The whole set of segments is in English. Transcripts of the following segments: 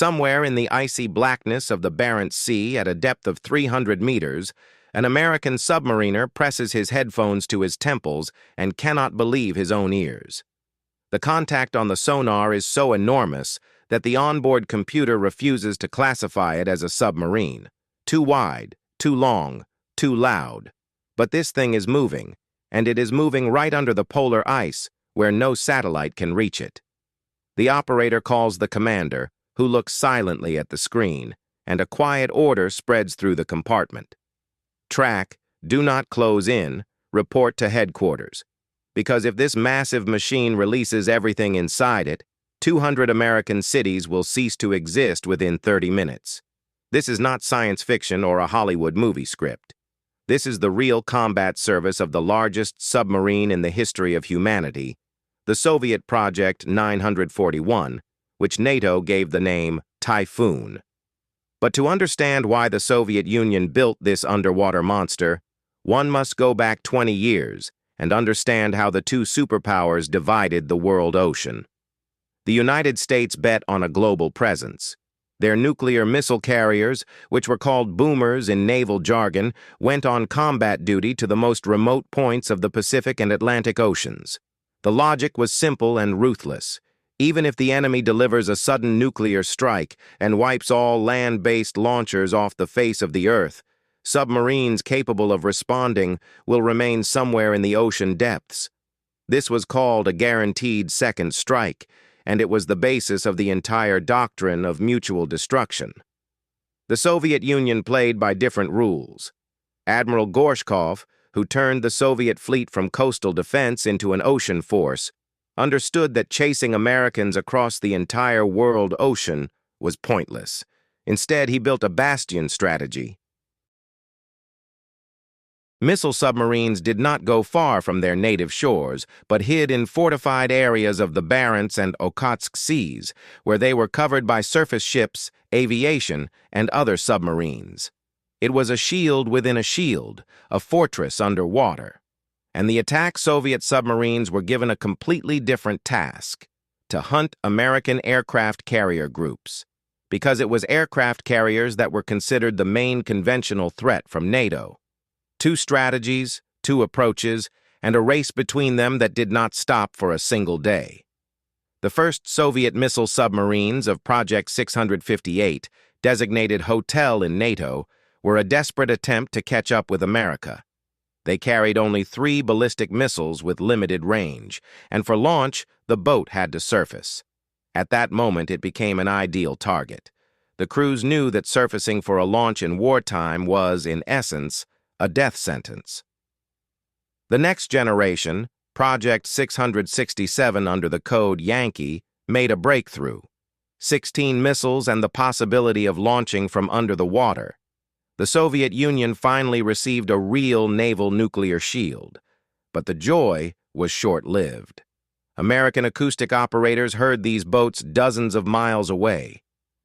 Somewhere in the icy blackness of the Barents Sea at a depth of 300 meters, an American submariner presses his headphones to his temples and cannot believe his own ears. The contact on the sonar is so enormous that the onboard computer refuses to classify it as a submarine. Too wide, too long, too loud. But this thing is moving, and it is moving right under the polar ice, where no satellite can reach it. The operator calls the commander, who looks silently at the screen, and a quiet order spreads through the compartment. Track, do not close in, report to headquarters. Because if this massive machine releases everything inside it, 200 American cities will cease to exist within 30 minutes. This is not science fiction or a Hollywood movie script. This is the real combat service of the largest submarine in the history of humanity, the Soviet Project 941, which NATO gave the name Typhoon. But to understand why the Soviet Union built this underwater monster, one must go back 20 years and understand how the two superpowers divided the world ocean. The United States bet on a global presence. Their nuclear missile carriers, which were called boomers in naval jargon, went on combat duty to the most remote points of the Pacific and Atlantic Oceans. The logic was simple and ruthless. Even if the enemy delivers a sudden nuclear strike and wipes all land-based launchers off the face of the Earth, submarines capable of responding will remain somewhere in the ocean depths. This was called a guaranteed second strike, and it was the basis of the entire doctrine of mutual destruction. The Soviet Union played by different rules. Admiral Gorshkov, who turned the Soviet fleet from coastal defense into an ocean force, understood that chasing Americans across the entire world ocean was pointless. Instead, he built a bastion strategy. Missile submarines did not go far from their native shores, but hid in fortified areas of the Barents and Okhotsk Seas, where they were covered by surface ships, aviation, and other submarines. It was a shield within a shield, a fortress underwater. And the attack Soviet submarines were given a completely different task: to hunt American aircraft carrier groups. Because it was aircraft carriers that were considered the main conventional threat from NATO. Two strategies, two approaches, and a race between them that did not stop for a single day. The first Soviet missile submarines of Project 658, designated Hotel in NATO, were a desperate attempt to catch up with America. They carried only 3 ballistic missiles with limited range, and for launch, the boat had to surface. At that moment, it became an ideal target. The crews knew that surfacing for a launch in wartime was, in essence, a death sentence. The next generation, Project 667 under the code Yankee, made a breakthrough. 16 missiles and the possibility of launching from under the water. The Soviet Union finally received a real naval nuclear shield. But the joy was short-lived. American acoustic operators heard these boats dozens of miles away.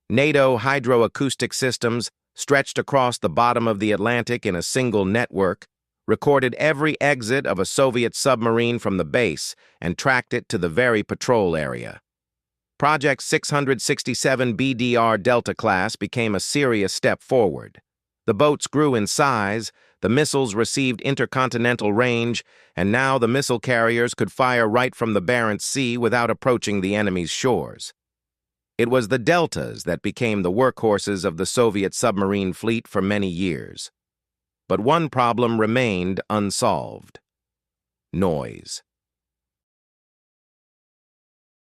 NATO hydroacoustic systems, stretched across the bottom of the Atlantic in a single network, recorded every exit of a Soviet submarine from the base and tracked it to the very patrol area. Project 667 BDR Delta class became a serious step forward. The boats grew in size, the missiles received intercontinental range, and now the missile carriers could fire right from the Barents Sea without approaching the enemy's shores. It was the deltas that became the workhorses of the Soviet submarine fleet for many years. But one problem remained unsolved: noise.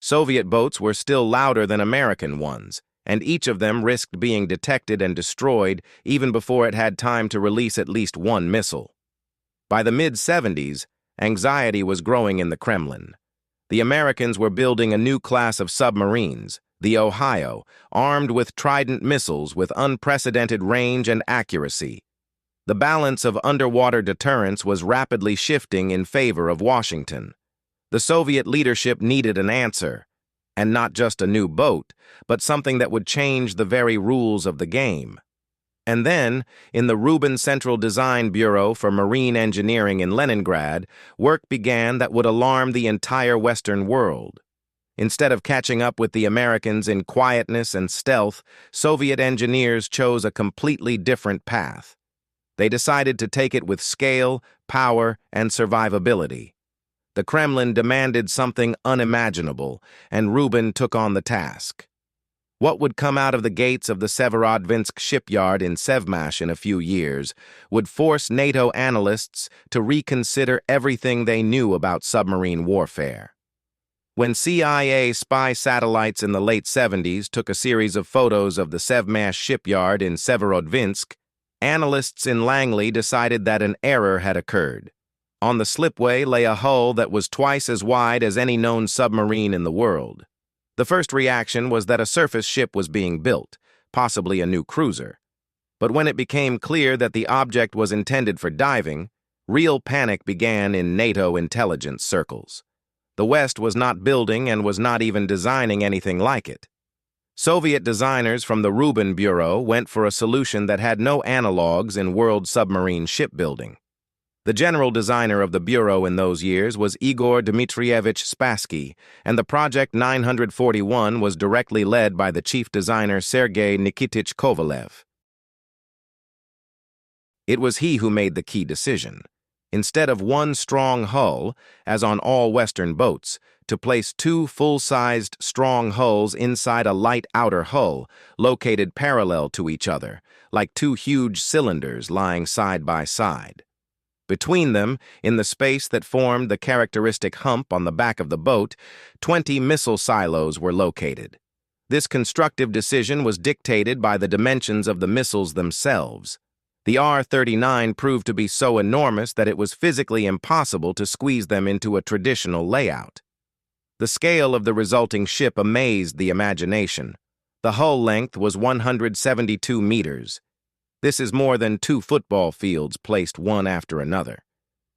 Soviet boats were still louder than American ones, and each of them risked being detected and destroyed even before it had time to release at least one missile. By the mid-70s, anxiety was growing in the Kremlin. The Americans were building a new class of submarines, the Ohio, armed with Trident missiles with unprecedented range and accuracy. The balance of underwater deterrence was rapidly shifting in favor of Washington. The Soviet leadership needed an answer, and not just a new boat, but something that would change the very rules of the game. And then, in the Rubin Central Design Bureau for Marine Engineering in Leningrad, work began that would alarm the entire Western world. Instead of catching up with the Americans in quietness and stealth, Soviet engineers chose a completely different path. They decided to take it with scale, power, and survivability. The Kremlin demanded something unimaginable, and Rubin took on the task. What would come out of the gates of the Severodvinsk shipyard in Sevmash in a few years would force NATO analysts to reconsider everything they knew about submarine warfare. When CIA spy satellites in the late 70s took a series of photos of the Sevmash shipyard in Severodvinsk, analysts in Langley decided that an error had occurred. On the slipway lay a hull that was twice as wide as any known submarine in the world. The first reaction was that a surface ship was being built, possibly a new cruiser. But when it became clear that the object was intended for diving, real panic began in NATO intelligence circles. The West was not building and was not even designing anything like it. Soviet designers from the Rubin Bureau went for a solution that had no analogs in world submarine shipbuilding. The general designer of the Bureau in those years was Igor Dmitrievich Spassky, and the Project 941 was directly led by the chief designer Sergei Nikitich Kovalev. It was he who made the key decision. Instead of one strong hull, as on all Western boats, to place two full-sized strong hulls inside a light outer hull, located parallel to each other, like two huge cylinders lying side by side. Between them, in the space that formed the characteristic hump on the back of the boat, 20 missile silos were located. This constructive decision was dictated by the dimensions of the missiles themselves. The R-39 proved to be so enormous that it was physically impossible to squeeze them into a traditional layout. The scale of the resulting ship amazed the imagination. The hull length was 172 meters. This is more than 2 football fields placed one after another.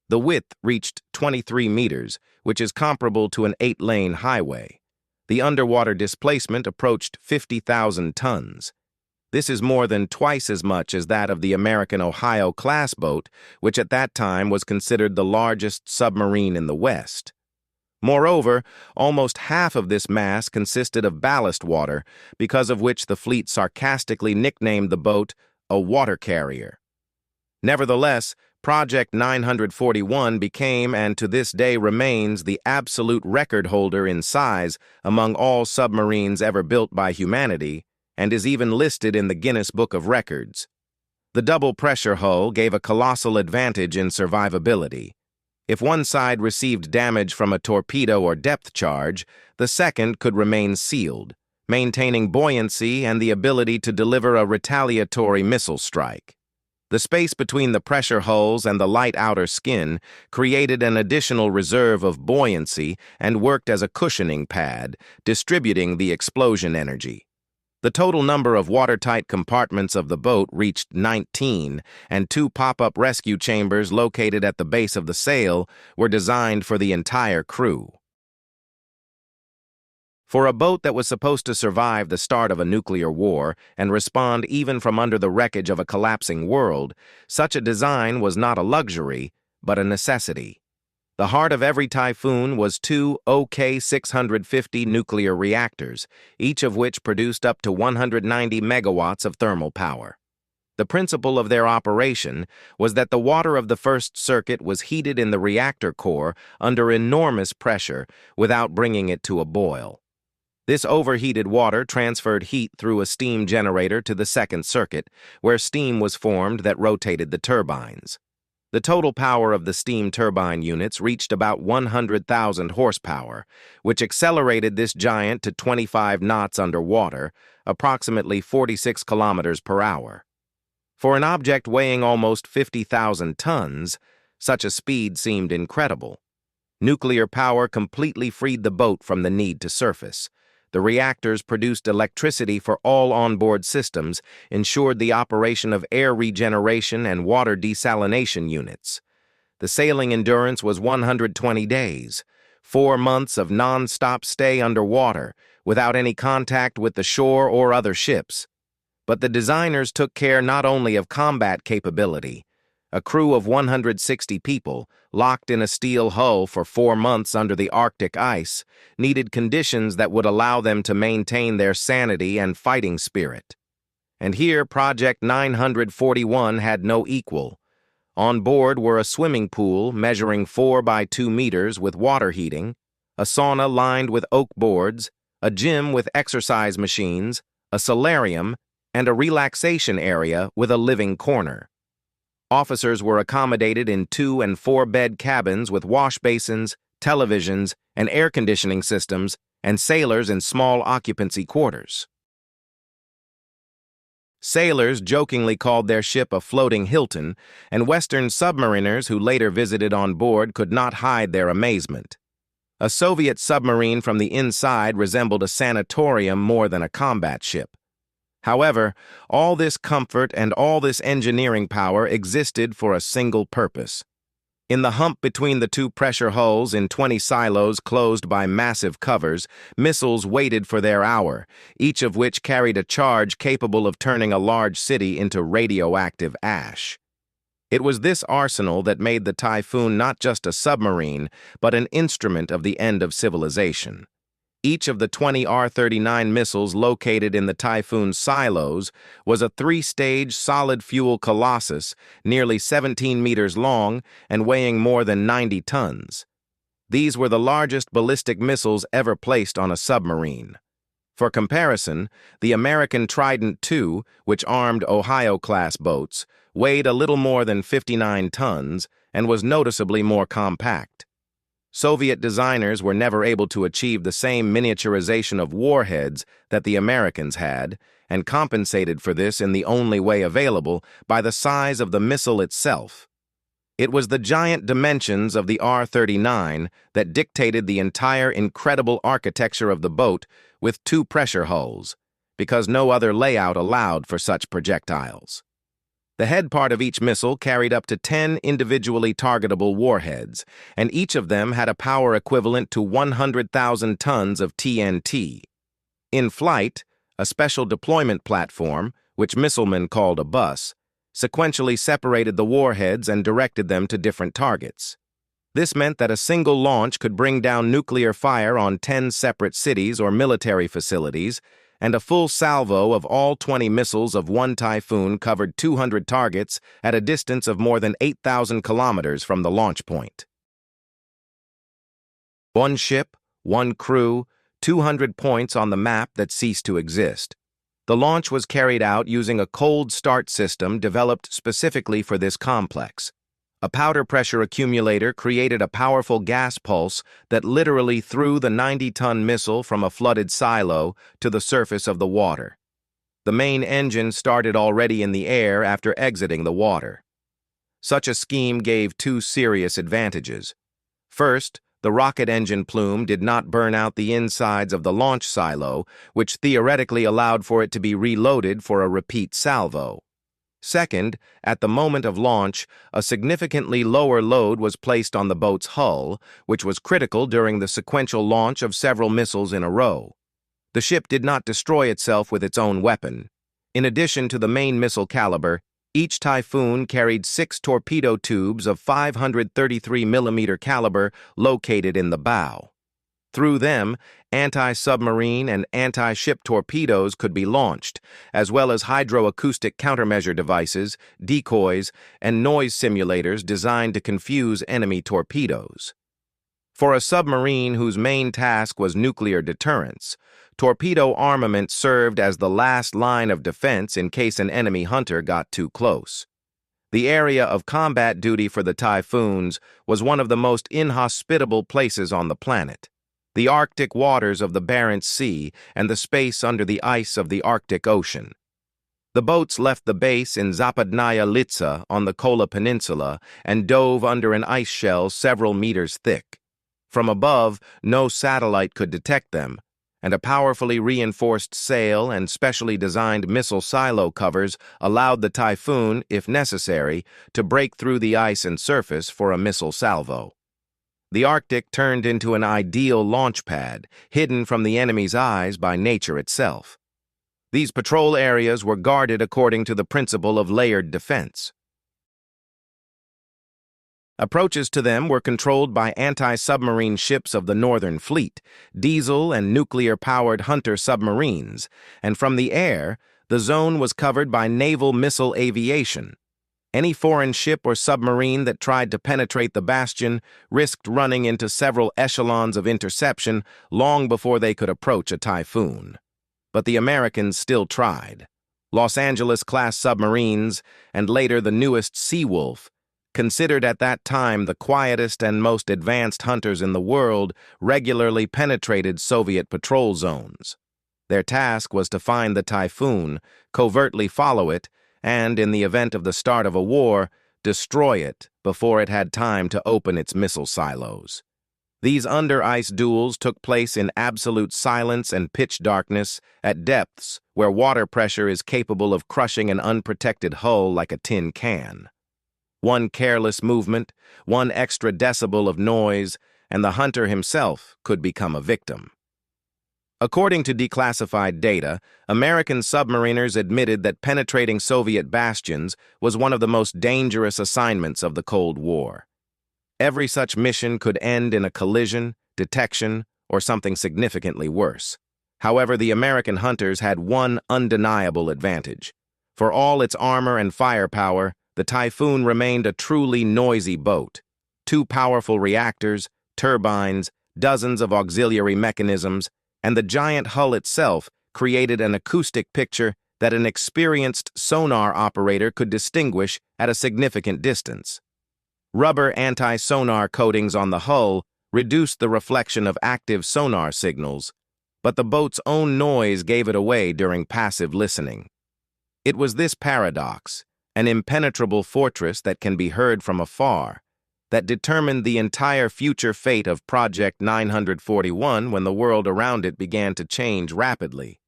The width reached 23 meters, which is comparable to an 8-lane highway. The underwater displacement approached 50,000 tons. This is more than twice as much as that of the American Ohio-class boat, which at that time was considered the largest submarine in the West. Moreover, almost half of this mass consisted of ballast water, because of which the fleet sarcastically nicknamed the boat a water carrier. Nevertheless, Project 941 became and to this day remains the absolute record holder in size among all submarines ever built by humanity, and is even listed in the Guinness Book of Records. The double-pressure hull gave a colossal advantage in survivability. If one side received damage from a torpedo or depth charge, the second could remain sealed, maintaining buoyancy and the ability to deliver a retaliatory missile strike. The space between the pressure hulls and the light outer skin created an additional reserve of buoyancy and worked as a cushioning pad, distributing the explosion energy. The total number of watertight compartments of the boat reached 19, and 2 pop-up rescue chambers located at the base of the sail were designed for the entire crew. For a boat that was supposed to survive the start of a nuclear war and respond even from under the wreckage of a collapsing world, such a design was not a luxury, but a necessity. The heart of every typhoon was 2 OK-650 nuclear reactors, each of which produced up to 190 megawatts of thermal power. The principle of their operation was that the water of the first circuit was heated in the reactor core under enormous pressure without bringing it to a boil. This overheated water transferred heat through a steam generator to the second circuit, where steam was formed that rotated the turbines. The total power of the steam turbine units reached about 100,000 horsepower, which accelerated this giant to 25 knots underwater, approximately 46 kilometers per hour. For an object weighing almost 50,000 tons, such a speed seemed incredible. Nuclear power completely freed the boat from the need to surface. The reactors produced electricity for all onboard systems, ensured the operation of air regeneration and water desalination units. The sailing endurance was 120 days, 4 months of non-stop stay underwater, without any contact with the shore or other ships. But the designers took care not only of combat capability, A crew of 160 people, locked in a steel hull for 4 months under the Arctic ice, needed conditions that would allow them to maintain their sanity and fighting spirit. And here Project 941 had no equal. On board were a swimming pool measuring 4 by 2 meters with water heating, a sauna lined with oak boards, a gym with exercise machines, a solarium, and a relaxation area with a living corner. Officers were accommodated in 2- and 4-bed cabins with wash basins, televisions, and air conditioning systems, and sailors in small occupancy quarters. Sailors jokingly called their ship a floating Hilton, and Western submariners who later visited on board could not hide their amazement. A Soviet submarine from the inside resembled a sanatorium more than a combat ship. However, all this comfort and all this engineering power existed for a single purpose. In the hump between the 2 pressure hulls in 20 silos closed by massive covers, missiles waited for their hour, each of which carried a charge capable of turning a large city into radioactive ash. It was this arsenal that made the Typhoon not just a submarine, but an instrument of the end of civilization. Each of the 20 R-39 missiles located in the Typhoon's silos was a 3-stage solid-fuel colossus, nearly 17 meters long and weighing more than 90 tons. These were the largest ballistic missiles ever placed on a submarine. For comparison, the American Trident II, which armed Ohio-class boats, weighed a little more than 59 tons and was noticeably more compact. Soviet designers were never able to achieve the same miniaturization of warheads that the Americans had, and compensated for this in the only way available, by the size of the missile itself. It was the giant dimensions of the R-39 that dictated the entire incredible architecture of the boat with 2 pressure hulls, because no other layout allowed for such projectiles. The head part of each missile carried up to 10 individually targetable warheads, and each of them had a power equivalent to 100,000 tons of TNT. In flight, a special deployment platform, which missilemen called a bus, sequentially separated the warheads and directed them to different targets. This meant that a single launch could bring down nuclear fire on 10 separate cities or military facilities, and a full salvo of all 20 missiles of one Typhoon covered 200 targets at a distance of more than 8,000 kilometers from the launch point. One ship, one crew, 200 points on the map that ceased to exist. The launch was carried out using a cold start system developed specifically for this complex. A powder pressure accumulator created a powerful gas pulse that literally threw the 90-ton missile from a flooded silo to the surface of the water. The main engine started already in the air after exiting the water. Such a scheme gave 2 serious advantages. First, the rocket engine plume did not burn out the insides of the launch silo, which theoretically allowed for it to be reloaded for a repeat salvo. Second, at the moment of launch, a significantly lower load was placed on the boat's hull, which was critical during the sequential launch of several missiles in a row. The ship did not destroy itself with its own weapon. In addition to the main missile caliber, each Typhoon carried 6 torpedo tubes of 533 millimeter caliber located in the bow. Through them, anti-submarine and anti-ship torpedoes could be launched, as well as hydroacoustic countermeasure devices, decoys, and noise simulators designed to confuse enemy torpedoes. For a submarine whose main task was nuclear deterrence, torpedo armament served as the last line of defense in case an enemy hunter got too close. The area of combat duty for the Typhoons was one of the most inhospitable places on the planet. The Arctic waters of the Barents Sea and the space under the ice of the Arctic Ocean. The boats left the base in Zapadnaya Litsa on the Kola Peninsula and dove under an ice shell several meters thick. From above, no satellite could detect them, and a powerfully reinforced sail and specially designed missile silo covers allowed the Typhoon, if necessary, to break through the ice and surface for a missile salvo. The Arctic turned into an ideal launch pad, hidden from the enemy's eyes by nature itself. These patrol areas were guarded according to the principle of layered defense. Approaches to them were controlled by anti-submarine ships of the Northern Fleet, diesel and nuclear-powered Hunter submarines, and from the air, the zone was covered by naval missile aviation. Any foreign ship or submarine that tried to penetrate the bastion risked running into several echelons of interception long before they could approach a typhoon. But the Americans still tried. Los Angeles-class submarines, and later the newest Seawolf, considered at that time the quietest and most advanced hunters in the world, regularly penetrated Soviet patrol zones. Their task was to find the typhoon, covertly follow it, and, in the event of the start of a war, destroy it before it had time to open its missile silos. These under-ice duels took place in absolute silence and pitch darkness at depths where water pressure is capable of crushing an unprotected hull like a tin can. One careless movement, one extra decibel of noise, and the hunter himself could become a victim. According to declassified data, American submariners admitted that penetrating Soviet bastions was one of the most dangerous assignments of the Cold War. Every such mission could end in a collision, detection, or something significantly worse. However, the American hunters had one undeniable advantage. For all its armor and firepower, the Typhoon remained a truly noisy boat. Two powerful reactors, turbines, dozens of auxiliary mechanisms, and the giant hull itself created an acoustic picture that an experienced sonar operator could distinguish at a significant distance. Rubber anti-sonar coatings on the hull reduced the reflection of active sonar signals, but the boat's own noise gave it away during passive listening. It was this paradox, an impenetrable fortress that can be heard from afar, that determined the entire future fate of Project 941 when the world around it began to change rapidly.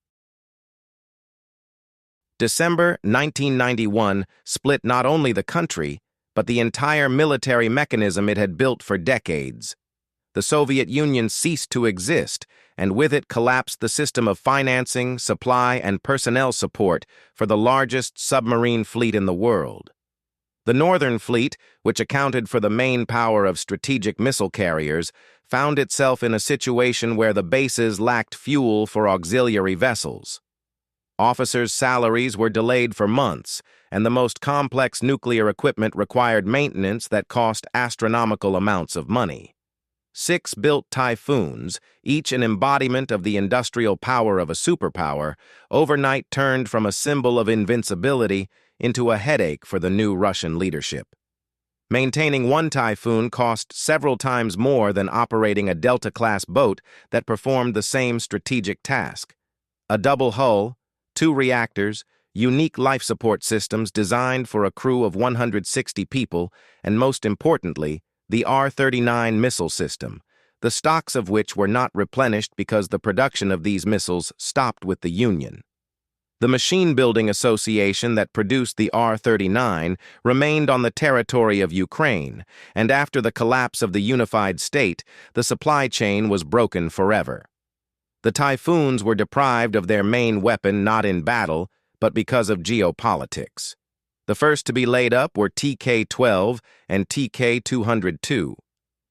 December 1991 split not only the country, but the entire military mechanism it had built for decades. The Soviet Union ceased to exist, and with it collapsed the system of financing, supply, and personnel support for the largest submarine fleet in the world. The Northern Fleet, which accounted for the main power of strategic missile carriers, found itself in a situation where the bases lacked fuel for auxiliary vessels. Officers' salaries were delayed for months, and the most complex nuclear equipment required maintenance that cost astronomical amounts of money. 6 built Typhoons, each an embodiment of the industrial power of a superpower, overnight turned from a symbol of invincibility into a headache for the new Russian leadership. Maintaining one Typhoon cost several times more than operating a Delta-class boat that performed the same strategic task. A double hull, 2 reactors, unique life support systems designed for a crew of 160 people, and most importantly, the R-39 missile system, the stocks of which were not replenished because the production of these missiles stopped with the Union. The machine building association that produced the R-39 remained on the territory of Ukraine, and after the collapse of the unified state, the supply chain was broken forever. The Typhoons were deprived of their main weapon not in battle, but because of geopolitics. The first to be laid up were TK-12 and TK-202.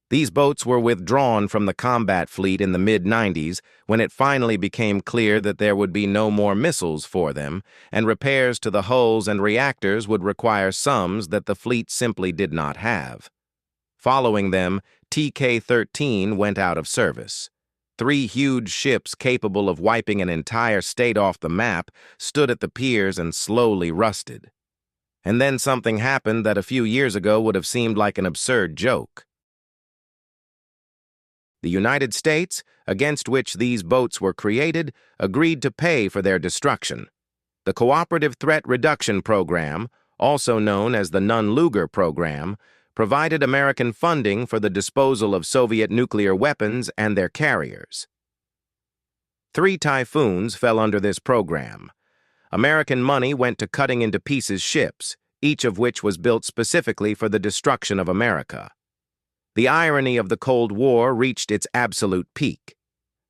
These boats were withdrawn from the combat fleet in the mid-90s when it finally became clear that there would be no more missiles for them, and repairs to the hulls and reactors would require sums that the fleet simply did not have. Following them, TK-13 went out of service. 3 huge ships capable of wiping an entire state off the map stood at the piers and slowly rusted. And then something happened that a few years ago would have seemed like an absurd joke. The United States, against which these boats were created, agreed to pay for their destruction. The Cooperative Threat Reduction Program, also known as the Nunn-Lugar Program, provided American funding for the disposal of Soviet nuclear weapons and their carriers. 3 Typhoons fell under this program. American money went to cutting into pieces ships, each of which was built specifically for the destruction of America. The irony of the Cold War reached its absolute peak.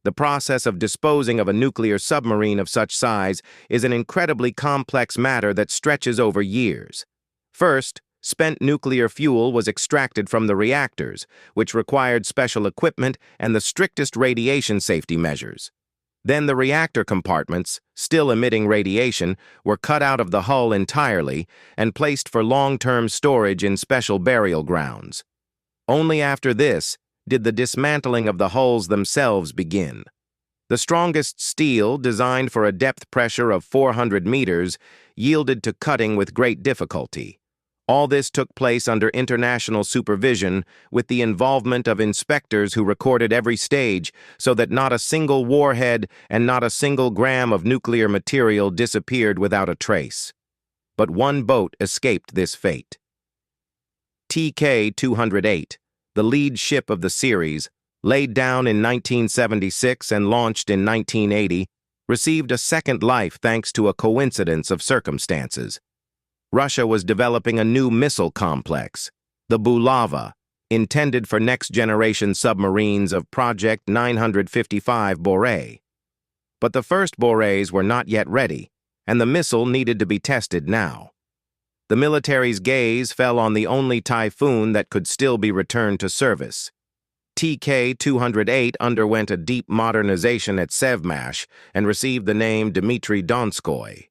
The process of disposing of a nuclear submarine of such size is an incredibly complex matter that stretches over years. First, Spent nuclear fuel was extracted from the reactors, which required special equipment and the strictest radiation safety measures. Then the reactor compartments, still emitting radiation, were cut out of the hull entirely and placed for long-term storage in special burial grounds. Only after this did the dismantling of the hulls themselves begin. The strongest steel, designed for a depth pressure of 400 meters, yielded to cutting with great difficulty. All this took place under international supervision with the involvement of inspectors who recorded every stage so that not a single warhead and not a single gram of nuclear material disappeared without a trace. But one boat escaped this fate. TK-208, the lead ship of the series, laid down in 1976 and launched in 1980, received a second life thanks to a coincidence of circumstances. Russia was developing a new missile complex, the Bulava, intended for next-generation submarines of Project 955 Boré. But the first Borés were not yet ready, and the missile needed to be tested now. The military's gaze fell on the only Typhoon that could still be returned to service. TK-208 underwent a deep modernization at Sevmash and received the name Dmitry Donskoy.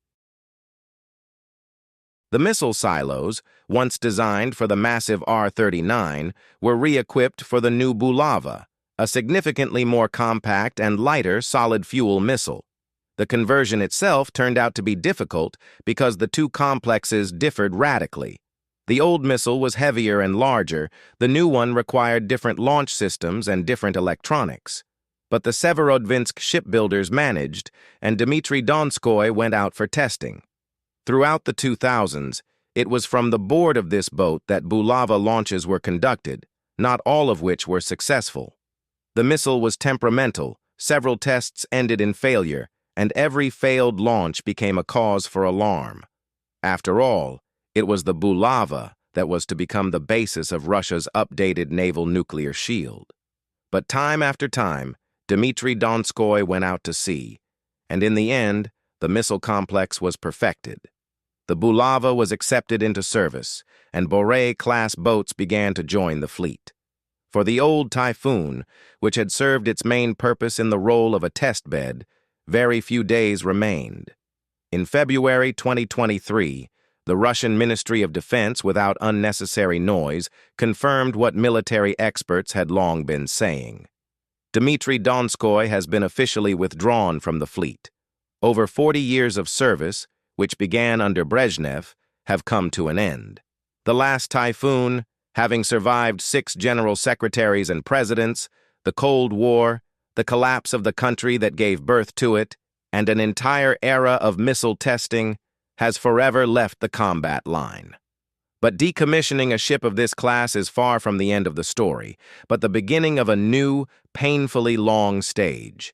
The missile silos, once designed for the massive R-39, were re-equipped for the new Bulava, a significantly more compact and lighter solid-fuel missile. The conversion itself turned out to be difficult because the two complexes differed radically. The old missile was heavier and larger, the new one required different launch systems and different electronics. But the Severodvinsk shipbuilders managed, and Dmitry Donskoy went out for testing. Throughout the 2000s, it was from the board of this boat that Bulava launches were conducted, not all of which were successful. The missile was temperamental, several tests ended in failure, and every failed launch became a cause for alarm. After all, it was the Bulava that was to become the basis of Russia's updated naval nuclear shield. But time after time, Dmitry Donskoy went out to sea, and in the end, the missile complex was perfected. The Bulava was accepted into service, and Boré-class boats began to join the fleet. For the old Typhoon, which had served its main purpose in the role of a test bed, very few days remained. In February 2023, the Russian Ministry of Defense, without unnecessary noise, confirmed what military experts had long been saying. Dmitry Donskoy has been officially withdrawn from the fleet. Over 40 years of service, which began under Brezhnev, have come to an end. The last Typhoon, having survived 6 general secretaries and presidents, the Cold War, the collapse of the country that gave birth to it, and an entire era of missile testing, has forever left the combat line. But decommissioning a ship of this class is far from the end of the story, but the beginning of a new, painfully long stage.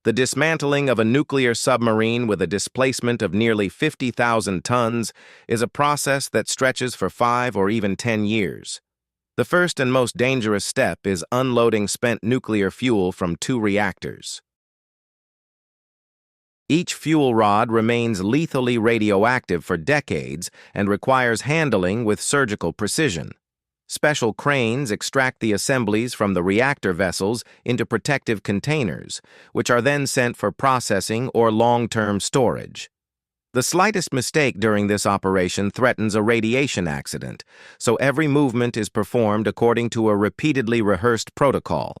The dismantling of a nuclear submarine with a displacement of nearly 50,000 tons is a process that stretches for 5 or even 10 years. The first and most dangerous step is unloading spent nuclear fuel from 2 reactors. Each fuel rod remains lethally radioactive for decades and requires handling with surgical precision. Special cranes extract the assemblies from the reactor vessels into protective containers, which are then sent for processing or long-term storage. The slightest mistake during this operation threatens a radiation accident, so every movement is performed according to a repeatedly rehearsed protocol.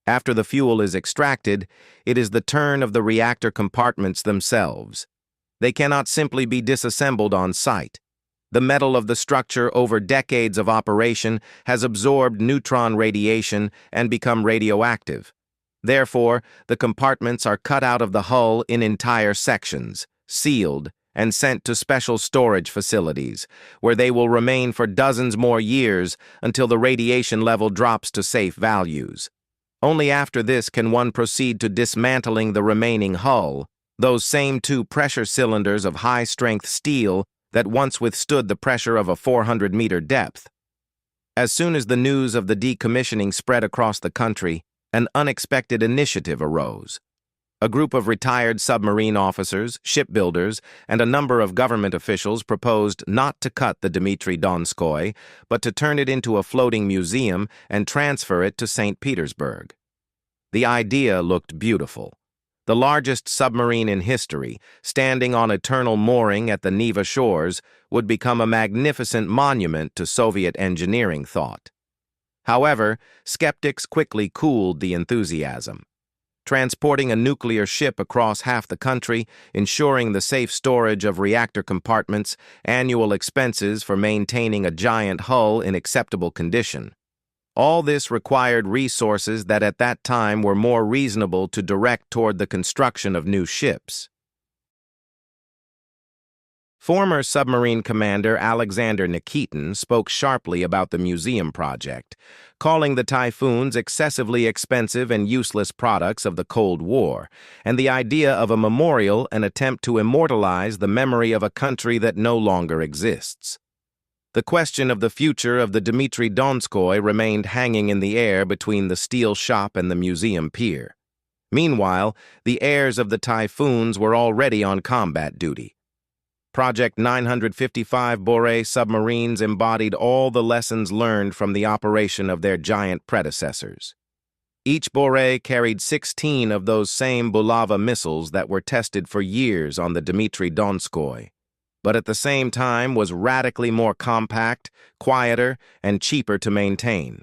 After the fuel is extracted, it is the turn of the reactor compartments themselves. They cannot simply be disassembled on site. The metal of the structure over decades of operation has absorbed neutron radiation and become radioactive. Therefore, the compartments are cut out of the hull in entire sections, sealed, and sent to special storage facilities, where they will remain for dozens more years until the radiation level drops to safe values. Only after this can one proceed to dismantling the remaining hull, those same 2 pressure cylinders of high-strength steel that once withstood the pressure of a 400-meter depth. As soon as the news of the decommissioning spread across the country, an unexpected initiative arose. A group of retired submarine officers, shipbuilders, and a number of government officials proposed not to cut the Dmitry Donskoy, but to turn it into a floating museum and transfer it to St. Petersburg. The idea looked beautiful. The largest submarine in history, standing on eternal mooring at the Neva shores, would become a magnificent monument to Soviet engineering thought. However, skeptics quickly cooled the enthusiasm. Transporting a nuclear ship across half the country, ensuring the safe storage of reactor compartments, annual expenses for maintaining a giant hull in acceptable condition. All this required resources that at that time were more reasonable to direct toward the construction of new ships. Former submarine commander Alexander Nikitin spoke sharply about the museum project, calling the Typhoons excessively expensive and useless products of the Cold War, and the idea of a memorial an attempt to immortalize the memory of a country that no longer exists. The question of the future of the Dmitry Donskoy remained hanging in the air between the steel shop and the museum pier. Meanwhile, the heirs of the Typhoons were already on combat duty. Project 955 Boré submarines embodied all the lessons learned from the operation of their giant predecessors. Each Boré carried 16 of those same Bulava missiles that were tested for years on the Dmitry Donskoy, but at the same time was radically more compact, quieter, and cheaper to maintain.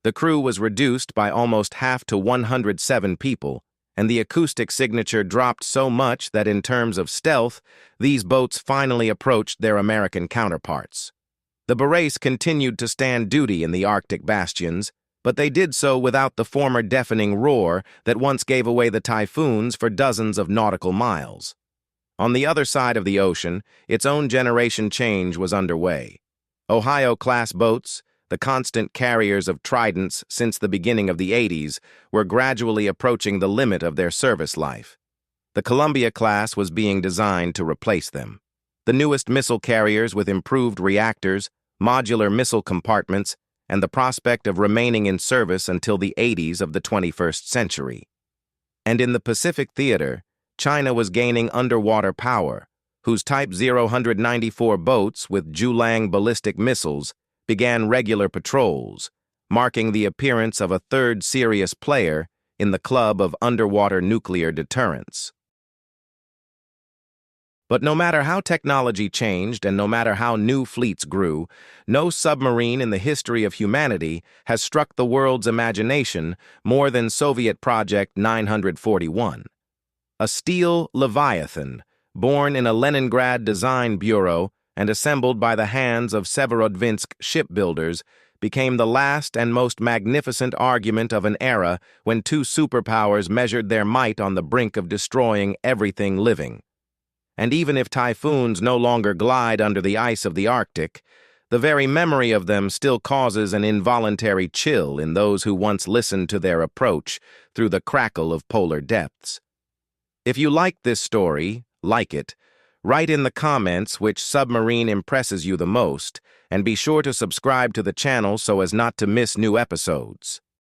The crew was reduced by almost half to 107 people, and the acoustic signature dropped so much that in terms of stealth, these boats finally approached their American counterparts. The Borés continued to stand duty in the Arctic bastions, but they did so without the former deafening roar that once gave away the Typhoons for dozens of nautical miles. On the other side of the ocean, its own generation change was underway. Ohio-class boats, the constant carriers of Tridents since the beginning of the 80s, were gradually approaching the limit of their service life. The Columbia-class was being designed to replace them. The newest missile carriers with improved reactors, modular missile compartments, and the prospect of remaining in service until the 80s of the 21st century. And in the Pacific theater, China was gaining underwater power, whose Type 094 boats with Julang ballistic missiles began regular patrols, marking the appearance of a third serious player in the club of underwater nuclear deterrence. But no matter how technology changed and no matter how new fleets grew, no submarine in the history of humanity has struck the world's imagination more than Soviet Project 941. A steel Leviathan, born in a Leningrad design bureau and assembled by the hands of Severodvinsk shipbuilders, became the last and most magnificent argument of an era when two superpowers measured their might on the brink of destroying everything living. And even if Typhoons no longer glide under the ice of the Arctic, the very memory of them still causes an involuntary chill in those who once listened to their approach through the crackle of polar depths. If you like this story, like it, write in the comments which submarine impresses you the most, and be sure to subscribe to the channel so as not to miss new episodes.